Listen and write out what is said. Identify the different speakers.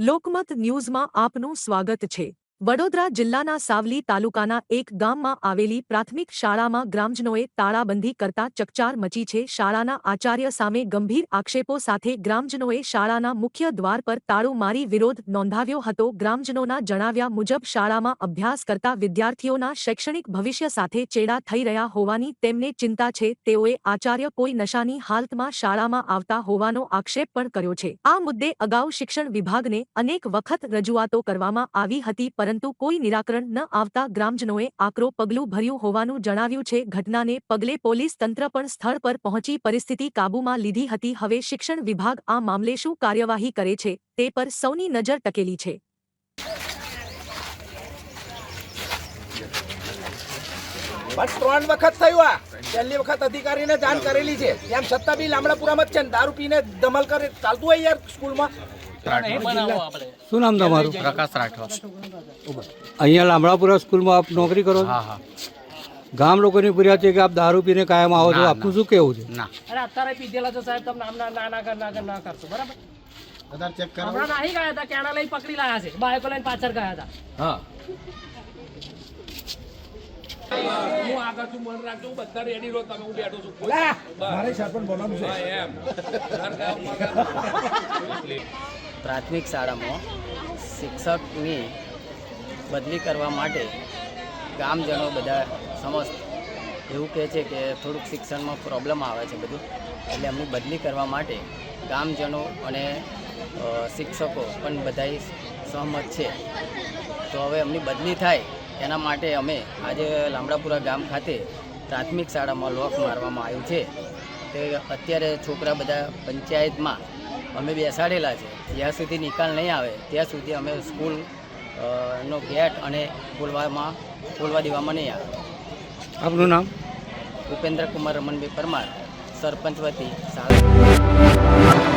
Speaker 1: લોકમત ન્યૂઝમાં આપનું સ્વાગત છે। વડોદરા જિલ્લાના સાવલી તાલુકાના એક ગામમાં આવેલી પ્રાથમિક શાળામાં ગ્રામજનોએ તાળાબંધી કરતા ચકચાર મચી છે। શાળાના આચાર્ય સામે ગંભીર આક્ષેપો સાથે ગ્રામજનોએ શાળાના મુખ્ય દ્વાર પર તાળું મારી વિરોધ નોંધાવ્યો હતો। ગ્રામજનોના જણાવ્યા મુજબ શાળામાં અભ્યાસ કરતા વિદ્યાર્થીઓના શૈક્ષણિક ભવિષ્ય સાથે ચેડા થઈ રહ્યા હોવાની તેમને ચિંતા છે। તેઓએ આચાર્ય કોઈ નશાની હાલતમાં શાળામાં આવતા હોવાનો આક્ષેપ પણ કર્યો છે। આ મુદ્દે અગાઉ શિક્ષણ વિભાગને અનેક વખત રજૂઆતો કરવામાં આવી હતી, પરંતુ કોઈ નિરાકરણ ન આવતા ગ્રામજનોએ આકરો પગલું ભર્યું હોવાનું જણાવ્યું છે। ઘટનાને પગલે પોલીસ તંત્ર પણ સ્થળ પર પહોંચી પરિસ્થિતિ કાબૂમાં લીધી હતી। હવે શિક્ષણ વિભાગ આ મામલે શું કાર્યવાહી કરે છે તે પર સૌની નજર ટકેલી છે।
Speaker 2: બસ 3 વખત થયું। આ પહેલી વખત અધિકારીને જાણ કરેલી છે, એમ છતાં બી લામડાપુરામાં જ છે દારૂ પીને ધમલ કરે ચાલતું હોય યાર સ્કૂલમાં।
Speaker 3: શું નામ તમારું?
Speaker 4: પ્રકાશ રાઠવા।
Speaker 3: અહીંયા લામડાપુરા સ્કૂલમાં આપ નોકરી કરો છો?
Speaker 4: હા હા।
Speaker 3: ગામ લોકોની ફરિયાદ છે કે આપ દારૂ પીને કાયમ આવો છો, આપનું શું કહેવું છે?
Speaker 4: ના,
Speaker 5: અરે અત્યારે પીધેલા છો સાહેબ, તમે ના કરશો બરાબર। હમણાં નાહી ગયા હતા, કેણા લઈને પકડી લાયા છે, બાઈકો લઈને પાછળ ગયા હતા।
Speaker 4: હા
Speaker 5: હું આગળ છું, મન રાખજો, હું બધા રેડી રહો, તમે હું બેઠો છું।
Speaker 2: મારે સરપંચ બોલવાનું છે
Speaker 5: એમ
Speaker 6: પ્રાથમિક શાળામાં શિક્ષકની બદલી કરવા માટે ગામજનો બધા સમસ્ત એવું કહે છે કે થોડુંક શિક્ષણમાં પ્રોબ્લેમ આવે છે બધું, એટલે એમની બદલી કરવા માટે ગામજનો અને શિક્ષકો પણ બધાય સહમત છે। તો હવે એમની બદલી થાય એના માટે અમે આજે લામડાપુરા ગામ ખાતે પ્રાથમિક શાળામાં લોક મારવામાં આવ્યું છે। તે અત્યારે છોકરા બધા પંચાયતમાં અમે બેસાડેલા છે, જ્યાં સુધી નિકાલ નહીં આવે ત્યાં સુધી અમે સ્કૂલ નો ગેટ અને ખોલવા દેવામાં નહીં આવે।
Speaker 3: આપનું નામ?
Speaker 6: ઉપેન્દ્ર કુમાર રમણભાઈ પરમાર, સરપંચ વતી શાળા।